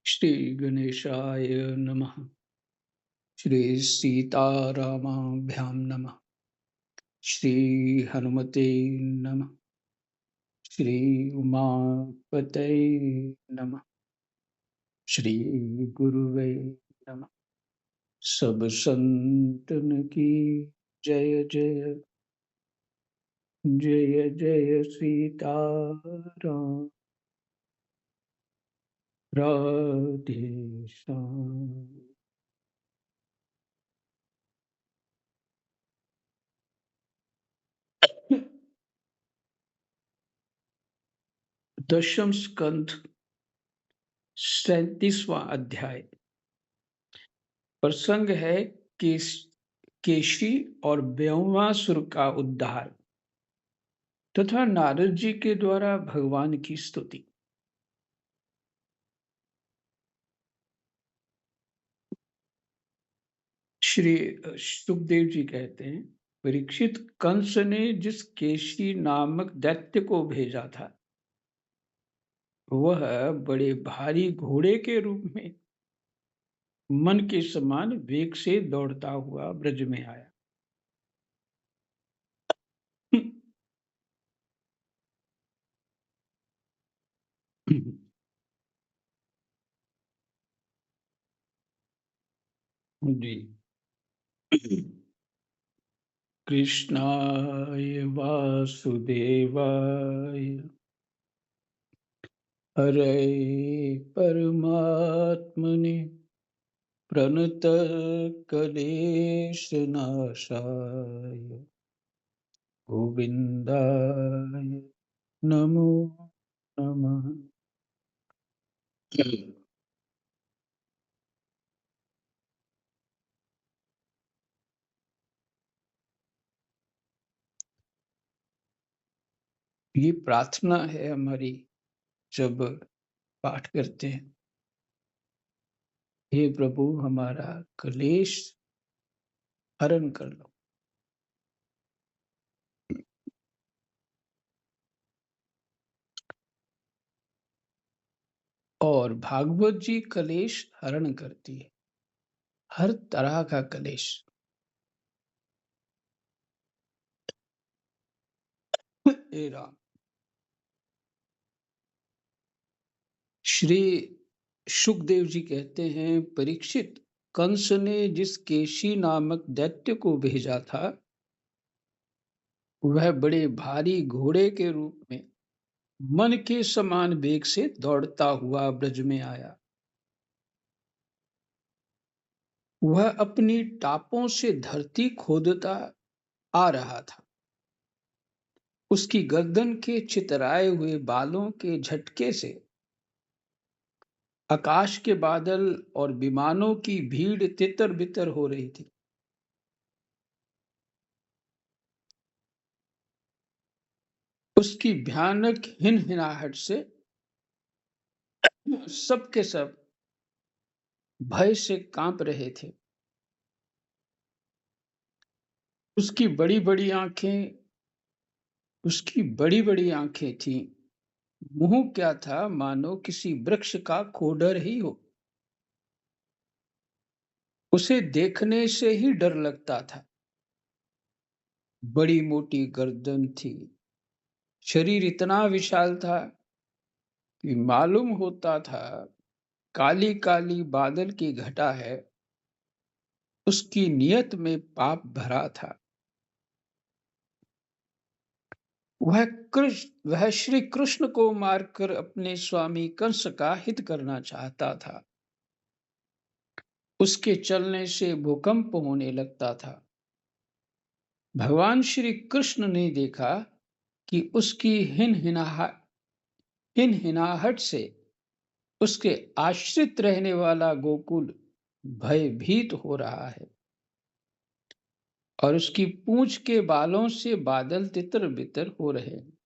श्री गणेशाय नमः। श्री सीतारामाभ्यां नमः। श्री हनुमते नमः। श्री उमापते नमः। श्री गुरुवे नमः। सब संतन की जय जय। जय जय सीताराम। राधे श्याम। दशम स्कंध 37वां अध्याय। प्रसंग है केस केशी और ब्योमासुर का उद्धार तथा नारद जी के द्वारा भगवान की स्तुति। श्री सुखदेव जी कहते हैं, परीक्षित, कंस ने जिस केशी नामक दैत्य को भेजा था वह बड़े भारी घोड़े के रूप में मन के समान वेग से दौड़ता हुआ ब्रज में आया। जी। कृष्णाय वासुदेवाय हरे परमात्मने प्रणतक्लेशनाशाय गोविन्दाय नमो नमः। ये प्रार्थना है हमारी जब पाठ करते हैं, हे प्रभु हमारा क्लेश हरण कर लो। और भागवत जी क्लेश हरण करती है, हर तरह का क्लेश। हे राम। श्री सुखदेव जी कहते हैं, परीक्षित, कंस ने जिस केशी नामक दैत्य को भेजा था वह बड़े भारी घोड़े के रूप में मन के समान वेग से दौड़ता हुआ ब्रज में आया। वह अपनी टापों से धरती खोदता आ रहा था। उसकी गर्दन के चितराए हुए बालों के झटके से आकाश के बादल और विमानों की भीड़ तितर बितर हो रही थी। उसकी भयानक हिनहिनाहट से सब के सब भय से कांप रहे थे। उसकी बड़ी बड़ी आंखें उसकी बड़ी बड़ी आंखें थीं। मुंह क्या था, मानो किसी वृक्ष का खोडर ही हो। उसे देखने से ही डर लगता था। बड़ी मोटी गर्दन थी। शरीर इतना विशाल था कि मालूम होता था काली काली बादल की घटा है। उसकी नियत में पाप भरा था। वह श्री कृष्ण को मारकर अपने स्वामी कंस का हित करना चाहता था। उसके चलने से भूकंप होने लगता था। भगवान श्री कृष्ण ने देखा कि उसकी हिनहिनाहट से उसके आश्रित रहने वाला गोकुल भयभीत हो रहा है और उसकी पूंछ के बालों से बादल तितर बितर हो रहे हैं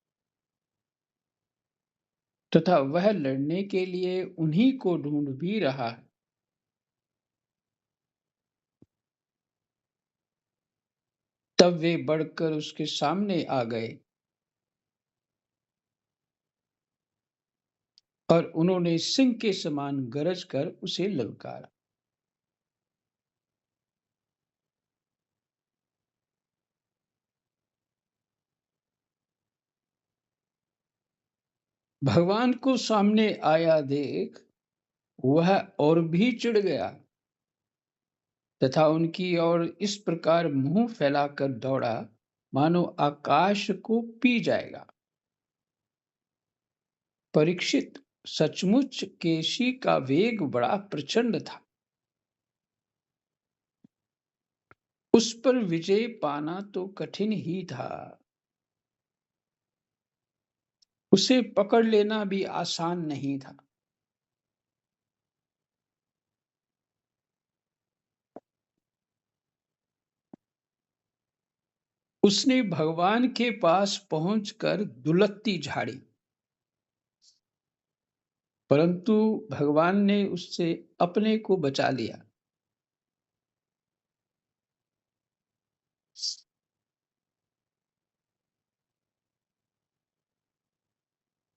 तथा वह लड़ने के लिए उन्हीं को ढूंढ भी रहा है। तब वे बढ़कर उसके सामने आ गए। और उन्होंने सिंह के समान गरज कर उसे ललकारा। भगवान को सामने आया देख वह और भी चिढ़ गया तथा उनकी ओर इस प्रकार मुंह फैलाकर दौड़ा मानो आकाश को पी जाएगा। परीक्षित, सचमुच केशी का वेग बड़ा प्रचंड था। उस पर विजय पाना तो कठिन ही था। उसे पकड़ लेना भी आसान नहीं था। उसने भगवान के पास पहुंचकर दुलत्ती झाड़ी, परंतु भगवान ने उससे अपने को बचा लिया।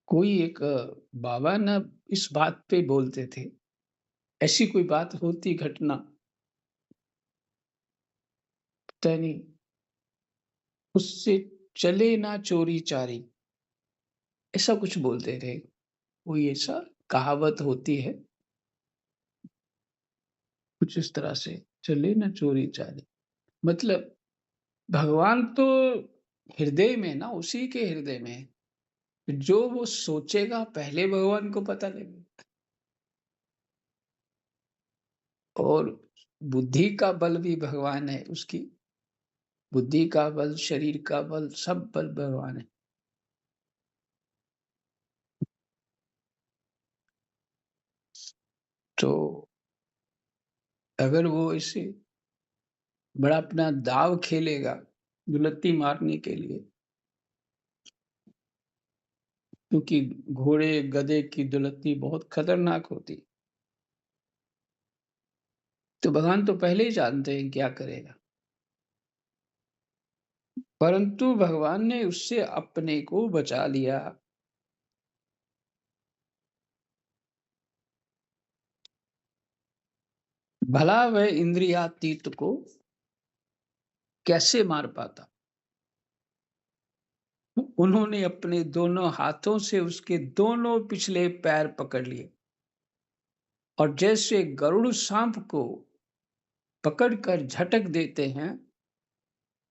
कोई एक बाबा ना इस बात पे बोलते थे, ऐसी कोई बात होती घटना पता नहीं, उससे चले ना चोरी चारी, ऐसा कुछ बोलते थे। कोई ऐसा कहावत होती है कुछ इस तरह से, चले ना चोरी चारी, मतलब भगवान तो हृदय में ना, उसी के हृदय में है। जो वो सोचेगा पहले भगवान को पता लगेगा। और बुद्धि का बल भी भगवान है उसकी, बुद्धि का बल, शरीर का बल, सब बल भगवान है। तो अगर वो इसे बड़ा अपना दाव खेलेगा दुलत्ती मारने के लिए, क्योंकि घोड़े गधे की दुलत्ती बहुत खतरनाक होती, तो भगवान तो पहले ही जानते हैं क्या करेगा। परंतु भगवान ने उससे अपने को बचा लिया। भला वह इंद्रियातीत को कैसे मार पाता। उन्होंने अपने दोनों हाथों से उसके दोनों पिछले पैर पकड़ लिए और जैसे गरुड़ सांप को पकड़कर झटक देते हैं,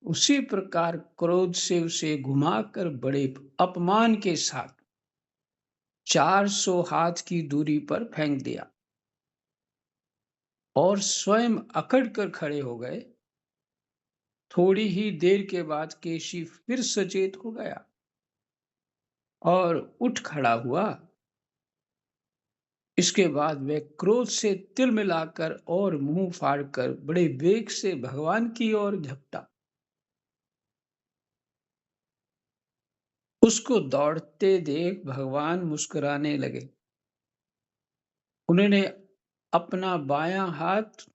उसी प्रकार क्रोध से उसे घुमाकर बड़े अपमान के साथ 400 हाथ की दूरी पर फेंक दिया और स्वयं अकड़ कर खड़े हो गए। थोड़ी ही देर के बाद केशी फिर सचेत हो गया और उठ खड़ा हुआ। इसके बाद वह क्रोध से तिलमिलाकर और मुंह फाड़कर बड़े वेग से भगवान की ओर झपटा। उसको दौड़ते देख भगवान मुस्कुराने लगे। उन्होंने अपना बायां हाथ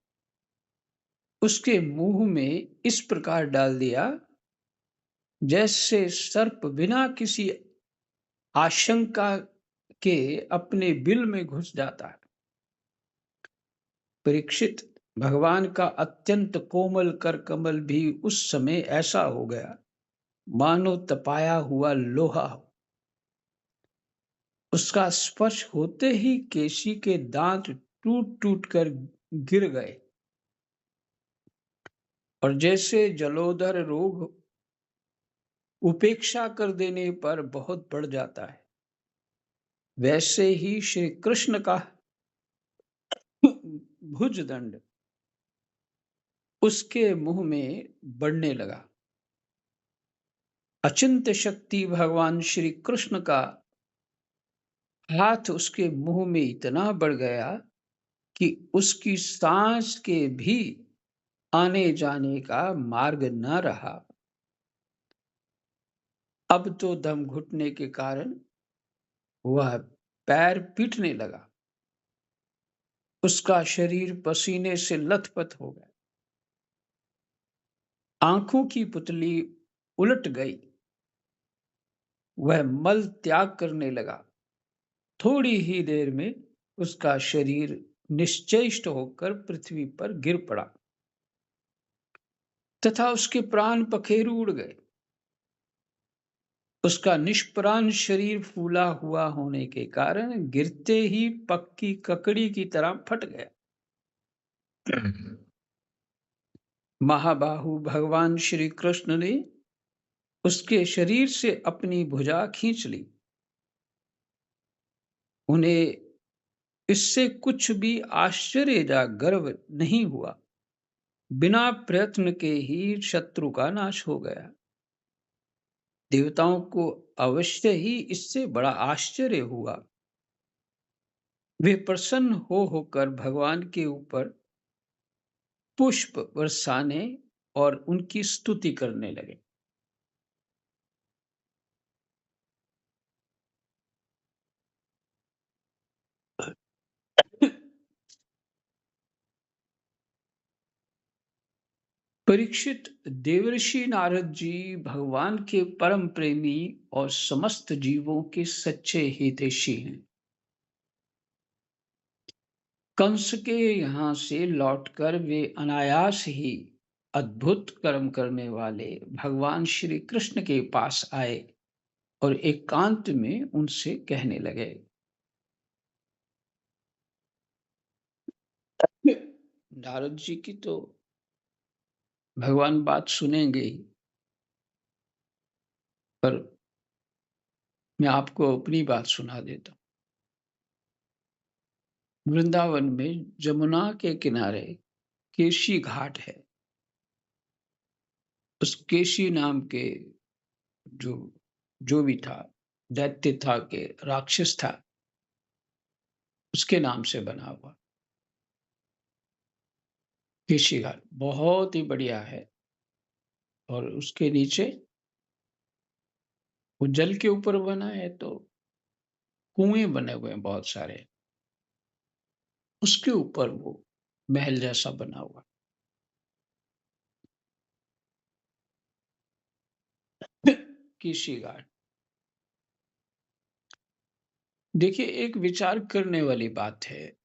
उसके मुंह में इस प्रकार डाल दिया जैसे सर्प बिना किसी आशंका के अपने बिल में घुस जाता है। परीक्षित, भगवान का अत्यंत कोमल कर कमल भी उस समय ऐसा हो गया मानो तपाया हुआ लोहा हो। उसका स्पर्श होते ही केशी के दांत टूट टूट कर गिर गए और जैसे जलोदर रोग उपेक्षा कर देने पर बहुत बढ़ जाता है, वैसे ही श्री कृष्ण का भुजदंड उसके मुंह में बढ़ने लगा। अचिंत्य शक्ति भगवान श्री कृष्ण का हाथ उसके मुंह में इतना बढ़ गया कि उसकी सांस के भी आने जाने का मार्ग न रहा। अब तो दम घुटने के कारण वह पैर पीटने लगा। उसका शरीर पसीने से लथपथ हो गया। आंखों की पुतली उलट गई। वह मल त्याग करने लगा थोड़ी ही देर में उसका शरीर निश्चेष्ट होकर पृथ्वी पर गिर पड़ा तथा उसके प्राण पखेरु उड़ गए। उसका निष्प्राण शरीर फूला हुआ होने के कारण गिरते ही पक्की ककड़ी की तरह फट गया। महाबाहु भगवान श्री कृष्ण ने उसके शरीर से अपनी भुजा खींच ली। उन्हें इससे कुछ भी आश्चर्य या गर्व नहीं हुआ। बिना प्रयत्न के ही शत्रु का नाश हो गया। देवताओं को अवश्य ही इससे बड़ा आश्चर्य हुआ। वे प्रसन्न हो होकर भगवान के ऊपर पुष्प बरसाने और उनकी स्तुति करने लगे। परीक्षित, देवर्षि नारद जी भगवान के परम प्रेमी और समस्त जीवों के सच्चे हितैषी हैं। कंस के यहाँ से लौटकर वे अनायास ही अद्भुत कर्म करने वाले भगवान श्री कृष्ण के पास आए और एकांत में उनसे कहने लगे। नारद जी की तो भगवान बात सुनेंगे ही, पर मैं आपको अपनी बात सुना देता हूँ। वृंदावन में जमुना के किनारे केशी घाट है। उस केशी नाम के जो जो भी था, दैत्य था के राक्षस था, उसके नाम से बना हुआ केशी घाट बहुत ही बढ़िया है। और उसके नीचे वो जल के ऊपर बना है, तो कुएं बने हुए हैं बहुत सारे। उसके ऊपर वो महल जैसा बना हुआ केशी घाट। देखिए, एक विचार करने वाली बात है।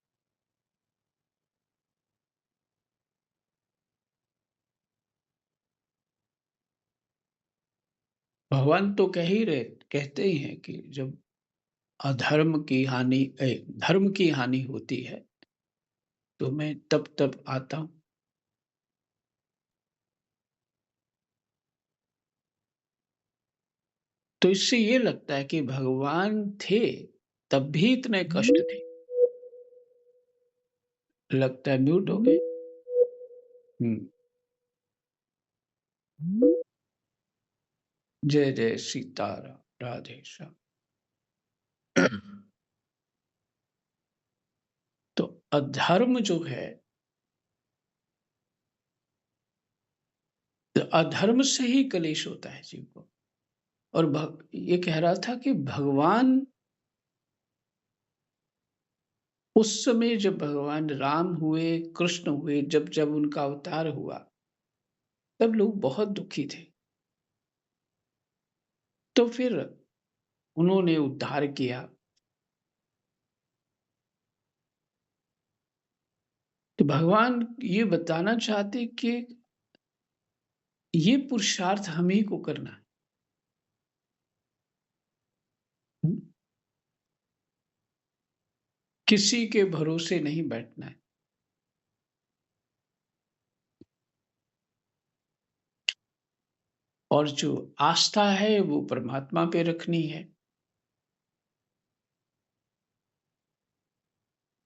भगवान तो कहते ही हैं कि जब अधर्म की हानि धर्म की हानि होती है तो मैं तब तब आता हूं। तो इससे ये लगता है कि भगवान थे तब भी इतने कष्ट थे। लगता है म्यूट हो गए। हम्म। जय जय सीताराम, राधे श्याम। तो अधर्म जो है, तो अधर्म से ही कलेश होता है जीव को। और ये कह रहा था कि भगवान उस समय जब भगवान राम हुए, कृष्ण हुए, जब जब उनका अवतार हुआ, तब लोग बहुत दुखी थे। तो फिर उन्होंने उद्धार किया। तो भगवान ये बताना चाहते कि ये पुरुषार्थ हम ही को करना है। किसी के भरोसे नहीं बैठना है। और जो आस्था है वो परमात्मा पे रखनी है।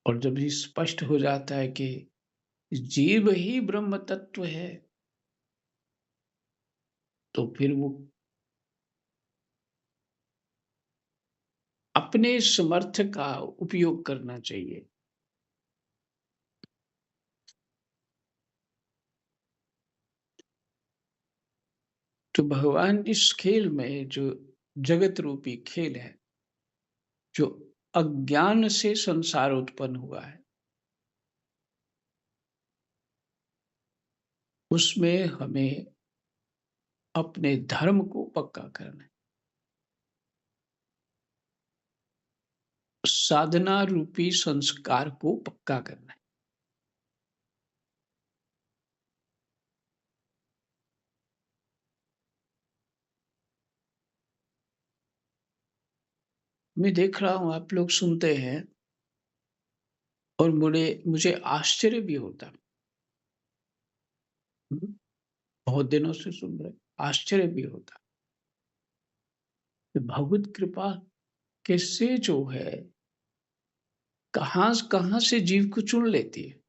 और जब ये स्पष्ट हो जाता है कि जीव ही ब्रह्म तत्व है, तो फिर वो अपने समर्थ का उपयोग करना चाहिए। तो भगवान इस खेल में, जो जगत रूपी खेल है, जो अज्ञान से संसार उत्पन्न हुआ है, उसमें हमें अपने धर्म को पक्का करना है। साधना रूपी संस्कार को पक्का करना है। मैं देख रहा हूँ आप लोग सुनते हैं और मुझे आश्चर्य भी होता है। हुँ, बहुत दिनों से सुन रहे हैं, आश्चर्य भी होता है कि भगवत कृपा कैसे जो है, कहाँ से जीव को चुन लेती है।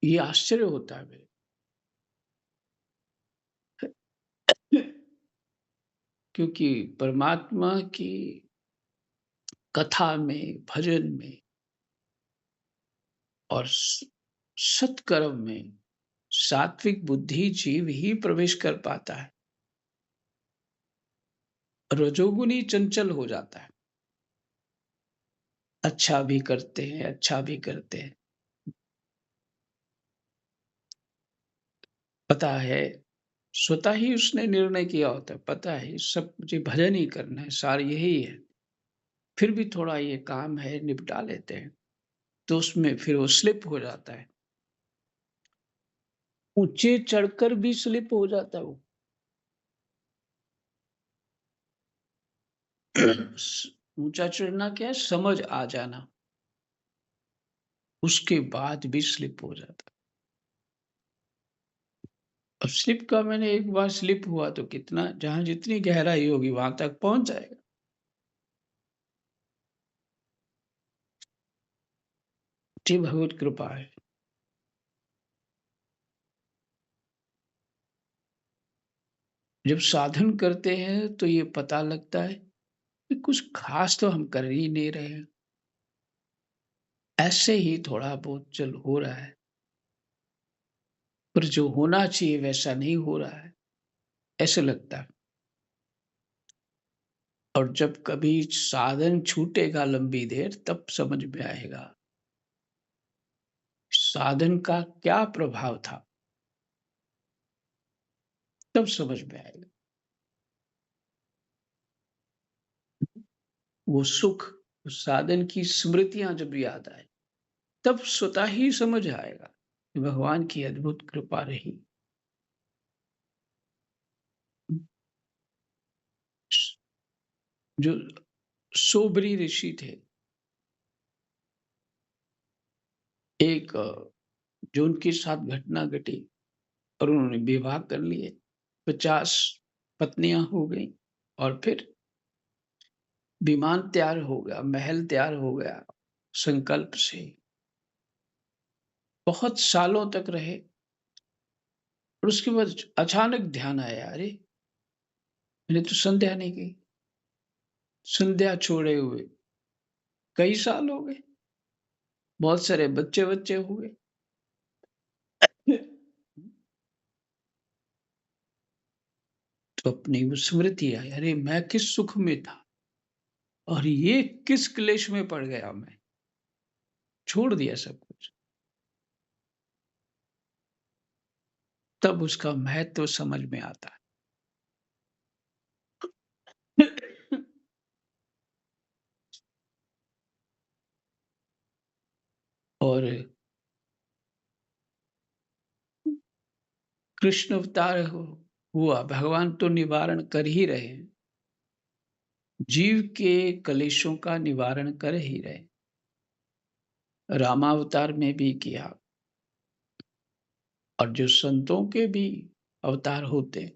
ये आश्चर्य होता है मेरे। क्योंकि परमात्मा की कथा में, भजन में और सत्कर्म में सात्विक बुद्धि जीव ही प्रवेश कर पाता है। रजोगुनी चंचल हो जाता है। अच्छा भी करते हैं, अच्छा भी करते हैं। पता है, स्वतः ही उसने निर्णय किया होता है, पता है सब मुझे भजन ही करना है, सार यही है। फिर भी थोड़ा ये काम है, निपटा लेते हैं। तो उसमें फिर वो स्लिप हो जाता है। ऊँचे चढ़कर भी स्लिप हो जाता है वो। ऊँचा चढ़ना क्या है? समझ आ जाना। उसके बाद भी स्लिप हो जाता है। अब स्लिप का मैंने एक बार स्लिप हुआ तो कितना जहाँ जितनी गहराई होगी वहाँ तक पहुँच जाएगा। ये भगवत कृपा है। जब साधन करते हैं तो ये पता लगता है कि कुछ ख़ास तो हम कर ही नहीं रहे हैं। ऐसे ही थोड़ा बहुत चल हो रहा है, पर जो होना चाहिए वैसा नहीं हो रहा है, ऐसे लगता है। और जब कभी साधन छूटेगा लंबी देर तब समझ में आएगा, साधन का क्या प्रभाव था, तब समझ में आएगा। वो सुख, उस साधन की स्मृतियाँ जब याद आए, तब स्वतः ही समझ आएगा कि भगवान की अद्भुत कृपा रही। जो सोबरी ऋषि थे, एक जो उनके साथ घटना घटी और उन्होंने विवाह कर लिए, 50 पत्नियाँ हो गईं और फिर विमान तैयार हो गया, महल तैयार हो गया, संकल्प से। बहुत सालों तक रहे और उसके बाद अचानक ध्यान आया, अरे! मैंने तो संध्या नहीं की। संध्या छोड़े हुए कई साल हो गए, बहुत सारे बच्चे-वच्चे हुए। तो अपनी वो स्मृति आई, अरे! मैं किस सुख में था और ये किस क्लेश में पड़ गया मैं। छोड़ दिया सब कुछ। तब उसका महत्व समझ में आता है। और कृष्ण अवतार हुआ, भगवान तो निवारण कर ही रहे हैं। जीव के कलेशों का निवारण कर ही रहे। रामावतार में भी किया और जो संतों के भी अवतार होते,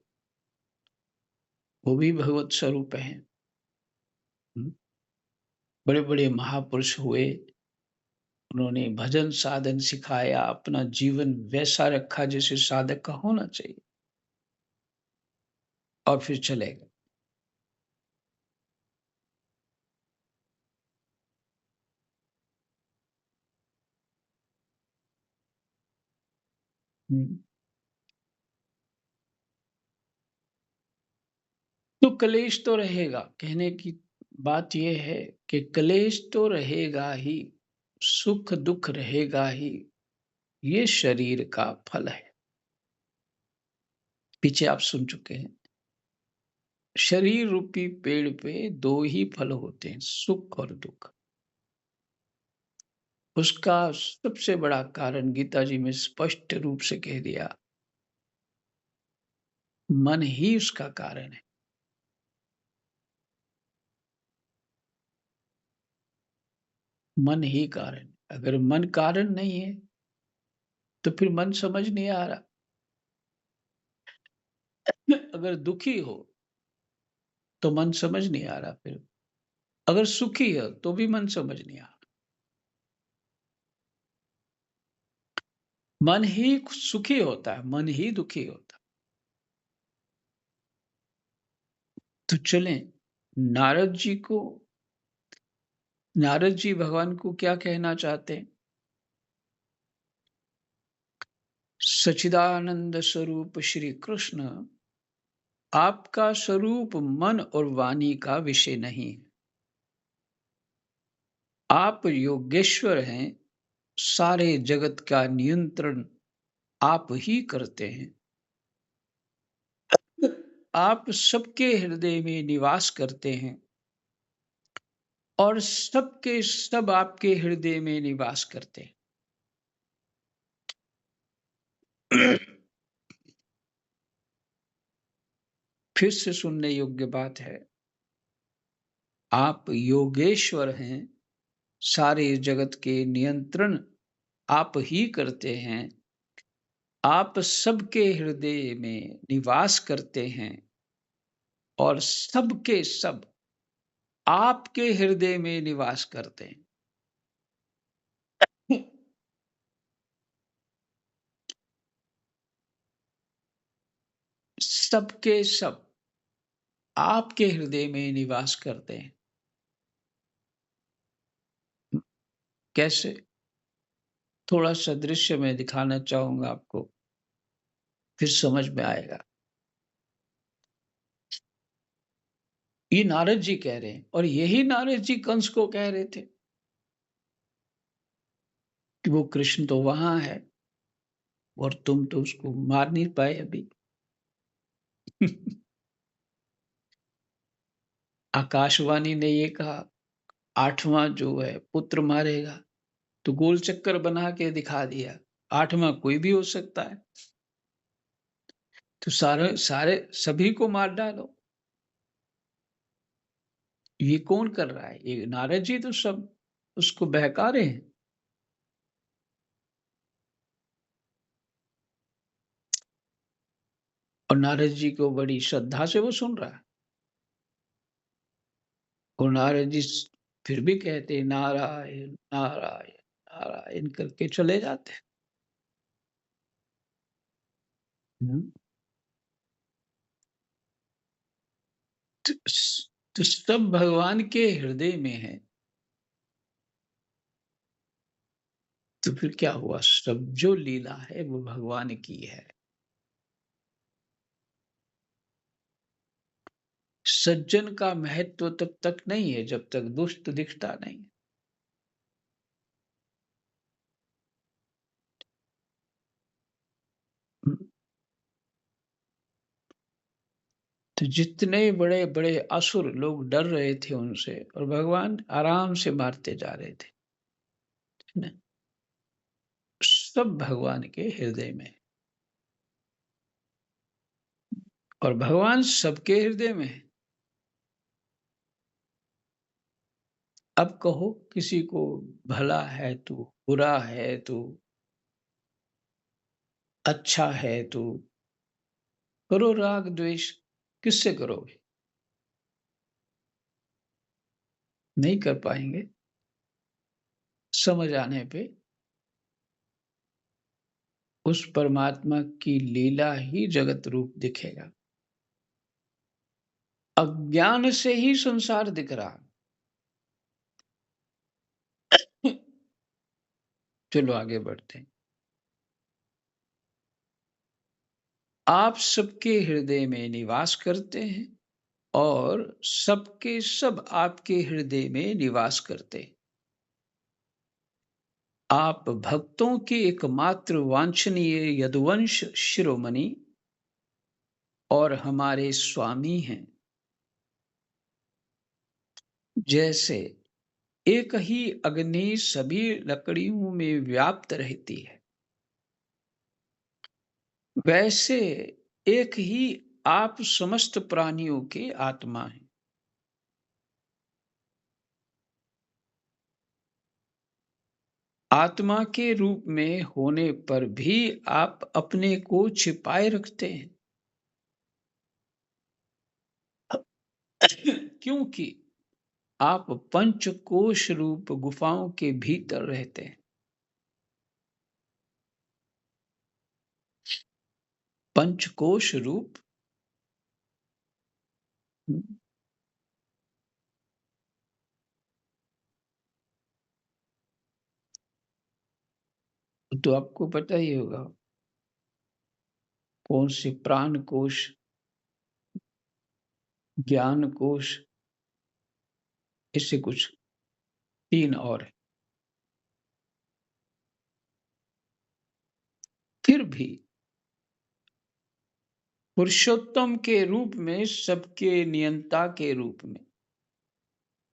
वो भी भगवत स्वरूप हैं। हुँ, बड़े-बड़े महापुरुष हुए, उन्होंने भजन साधन सिखाया, अपना जीवन वैसा रखा जैसे साधक का होना चाहिए और फिर चले गए। हुँ, तो कलेश तो रहेगा, कहने की बात ये है कि कलेश तो रहेगा ही, सुख-दुःख रहेगा ही, ये शरीर का फल है। पीछे आप सुन चुके हैं। शरीर रूपी पेड़ पे दो ही फल होते हैं, सुख और दुख। उसका सबसे बड़ा कारण गीता जी में स्पष्ट रूप से कह दिया, मन ही उसका कारण है। मन ही कारण है। अगर मन कारण नहीं है, तो फिर मन समझ नहीं आ रहा। अगर दुखी हो, तो मन समझ नहीं आ रहा फिर। अगर सुखी है, तो भी मन समझ नहीं आ रहा। मन ही सुखी होता है, मन ही दुखी होता है। तो चलें, नारद जी को नारद जी भगवान को क्या कहना चाहते हैं? सच्चिदानंद स्वरूप श्री कृष्ण, आपका स्वरूप मन और वाणी का विषय नहीं है। आप योगेश्वर हैं, सारे जगत का नियंत्रण आप ही करते हैं। आप सबके हृदय में निवास करते हैं और सबके सब आपके हृदय में निवास करते हैं। फिर से सुनने योग्य बात है, आप योगेश्वर हैं, सारे जगत के नियंत्रण आप ही करते हैं। आप सबके हृदय में निवास करते हैं और सबके सब आपके हृदय में निवास करते हैं। सबके सब आपके हृदय में निवास करते हैं। कैसे? थोड़ा सा दृश्य मैं दिखाना चाहूंगा आपको, फिर समझ में आएगा। ये नारद जी कह रहे हैं और यही नारद जी कंस को कह रहे थे कि वो कृष्ण तो वहां है और तुम तो उसको मार नहीं पाए अभी। आकाशवाणी ने ये कहा, आठवां जो है पुत्र मारेगा, तो गोल चक्कर बना के दिखा दिया, आठवां कोई भी हो सकता है, तो सारे सारे सभी को मार डालो। ये कौन कर रहा है? ये नारद जी तो सब उसको बहका रहे हैं। और नारद जी को बड़ी श्रद्धा से वो सुन रहा है। और नारद जी फिर भी कहते नारायण नारायण नारायण करके चले जाते हैं। हम्म। तो, तो सब भगवान के हृदय में है, तो फिर क्या हुआ? सब जो लीला है वो भगवान की है। सज्जन का महत्व तब तक नहीं है जब तक दुष्ट दिखता नहीं। हम्म। तो जितने बड़े बड़े असुर लोग डर रहे थे उनसे, और भगवान आराम से मारते जा रहे थे, है ना? सब भगवान के हृदय में है। और भगवान सबके हृदय में है। अब कहो, किसी को भला है तू, बुरा है तू, अच्छा है तू, करो राग द्वेष, किससे करोगे? नहीं कर पाएंगे। समझ आने पे उस परमात्मा की लीला ही जगत रूप दिखेगा। अज्ञान से ही संसार दिख रहा। चलो आगे बढ़ते हैं। आप सबके हृदय में निवास करते हैं और सबके सब आपके हृदय में निवास करते हैं। आप भक्तों के एकमात्र वांछनीय यदुवंश शिरोमणि और हमारे स्वामी हैं। जैसे एक ही अग्नि सभी लकड़ियों में व्याप्त रहती है, वैसे एक ही आप समस्त प्राणियों के आत्मा हैं। आत्मा के रूप में होने पर भी आप अपने को छिपाए रखते हैं। क्योंकि आप पंचकोश रूप गुफाओं के भीतर रहते हैं। पंचकोश रूप तो आपको पता ही होगा कौन से प्राण कोश, ज्ञान कोश, इससे कुछ तीन और हैं। फिर भी पुरुषोत्तम के रूप में, सबके नियंता के रूप में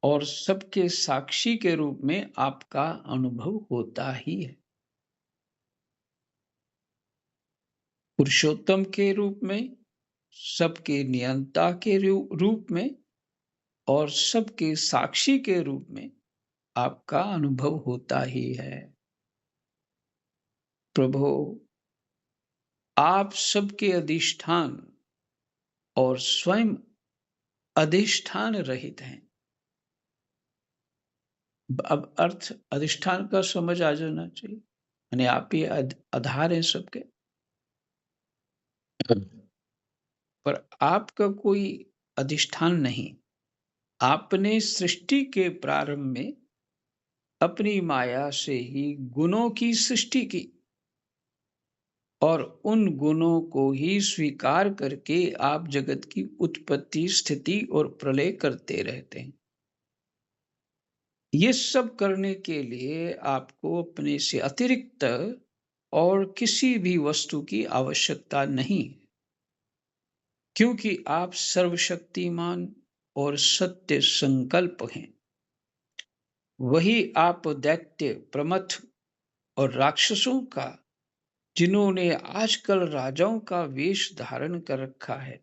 और सबके साक्षी के रूप में आपका अनुभव होता ही है। पुरुषोत्तम के रूप में, सबके नियंता के रूप में और सबके साक्षी के रूप में आपका अनुभव होता ही है। प्रभु, आप सबके अधिष्ठान और स्वयं अधिष्ठान रहित हैं। अब अर्थ अधिष्ठान का समझ आ जाना चाहिए, यानी आप ही आधार हैं सबके। पर आपका कोई अधिष्ठान नहीं। आपने सृष्टि के प्रारंभ में अपनी माया से ही गुणों की सृष्टि की और उन गुणों को ही स्वीकार करके आप जगत की उत्पत्ति, स्थिति और प्रलय करते रहते हैं। ये सब करने के लिए आपको अपने से अतिरिक्त और किसी भी वस्तु की आवश्यकता नहीं, क्योंकि आप सर्वशक्तिमान और सत्य संकल्प हैं। वही आप दैत्य, प्रमथ और राक्षसों का, जिन्होंने आजकल राजाओं का वेश धारण कर रखा है,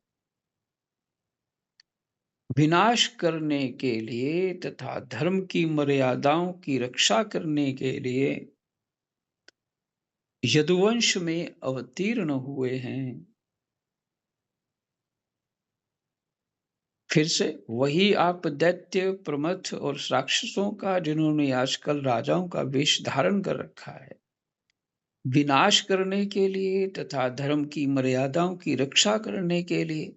विनाश करने के लिए तथा धर्म की मर्यादाओं की रक्षा करने के लिए यदुवंश में अवतीर्ण हुए हैं। फिर से वही आप दैत्य, प्रमथ और राक्षसों का, जिन्होंने आजकल राजाओं का वेश धारण कर रखा है, विनाश करने के लिए तथा धर्म की मर्यादाओं की रक्षा करने के लिए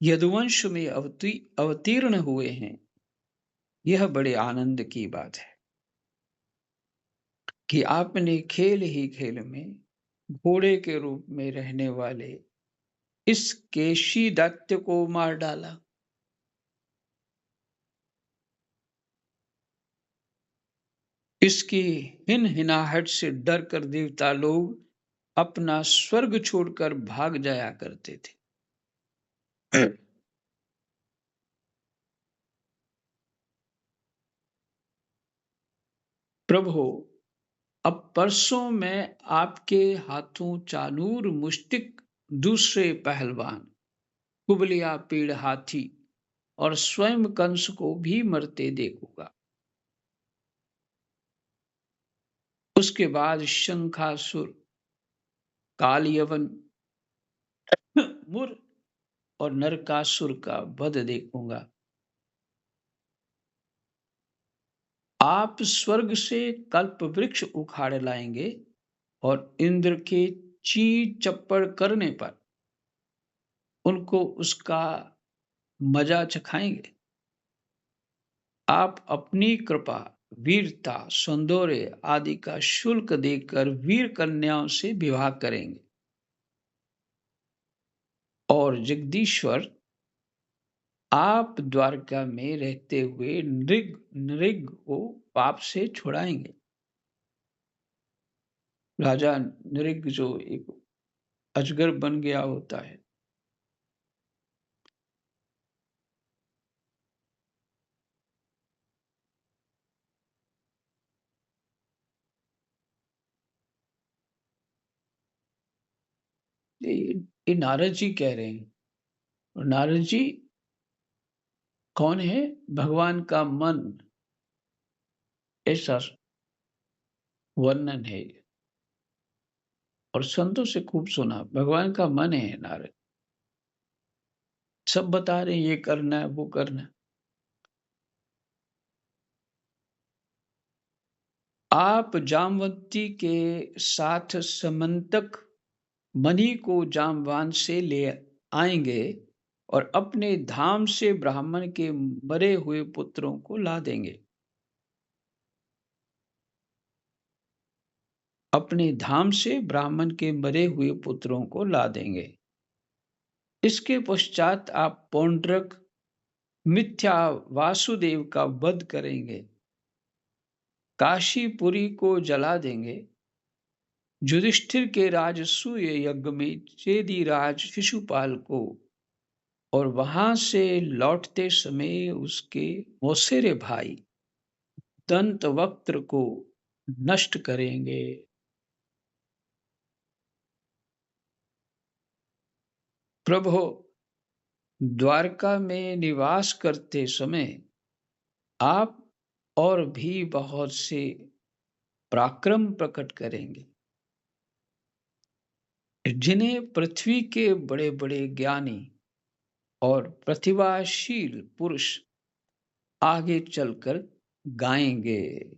यदुवंश में अवतीर्ण हुए हैं। यह बड़े आनंद की बात है कि आपने खेल ही खेल में घोड़े के रूप में रहने वाले इस केशी दैत्य को मार डाला। इसकी हिनहिनाहट से डर कर देवता लोग अपना स्वर्ग छोड़कर भाग जाया करते थे। प्रभु, अब परसों में आपके हाथों चानूर मुष्टिक दूसरे पहलवान कुबलिया पीड़ हाथी और स्वयं कंस को भी मरते देखूंगा। उसके बाद शंखासुर, काल यवन, मुर और नरकासुर का वध देखूंगा। आप स्वर्ग से कल्प वृक्ष उखाड़ लाएंगे और इंद्र के ची चप्पड़ करने पर उनको उसका मजा चखाएंगे। आप अपनी कृपा, वीरता, सौंदर्य आदि का शुल्क देकर वीर कन्याओं से विवाह करेंगे और जगदीश्वर, आप द्वारका में रहते हुए नृग नृग को पाप से छुड़ाएंगे। राजा नृग जो एक अजगर बन गया होता है, ये ये नारद जी कह रहे हैं। और नारद जी कौन है? भगवान का मन, ऐसा वर्णन है। और संतों से खूब सुना, भगवान का मन है नारद। सब बता रहे हैं ये करना है, वो करना है। आप जामवंती के साथ समंतक मणि को जामवान से ले आएंगे और अपने धाम से ब्राह्मण के मरे हुए पुत्रों को ला देंगे। अपने धाम से ब्राह्मण के मरे हुए पुत्रों को ला देंगे। इसके पश्चात आप पौंड्रक मिथ्या वासुदेव का वध करेंगे, काशीपुरी को जला देंगे, युधिष्ठिर के राजसूय यज्ञ में चेदी राज शिशुपाल को और वहां से लौटते समय उसके मौसेरे भाई दंतवक्त्र को नष्ट करेंगे। प्रभु, द्वारका में निवास करते समय आप और भी बहुत से पराक्रम प्रकट करेंगे, जिन्हें पृथ्वी के बड़े बड़े ज्ञानी और प्रतिभाशील पुरुष आगे चलकर गाएंगे।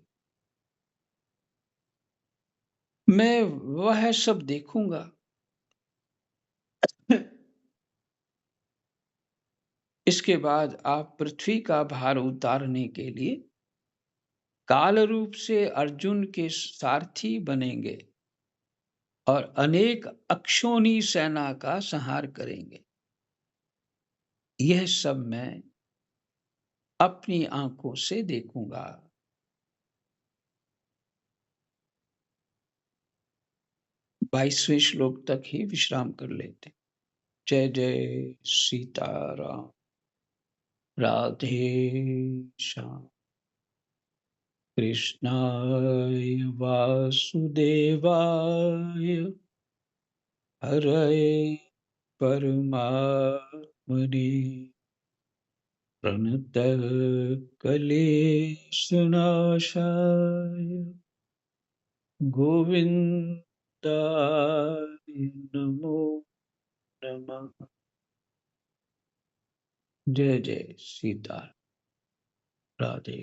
मैं वह सब देखूंगा। इसके बाद आप पृथ्वी का भार उतारने के लिए काल रूप से अर्जुन के सारथी बनेंगे और अनेक अक्षौनी सेना का संहार करेंगे। यह सब मैं अपनी आंखों से देखूंगा। 22वें श्लोक तक ही विश्राम कर लेते। जय जय सीताराम। राधे श्याम। कृष्णाय वासुदेवाय हरये परमात्मने प्रणतक्लेशनाशाय गोविन्दाय नमो नमः। जय जय सीता राधे।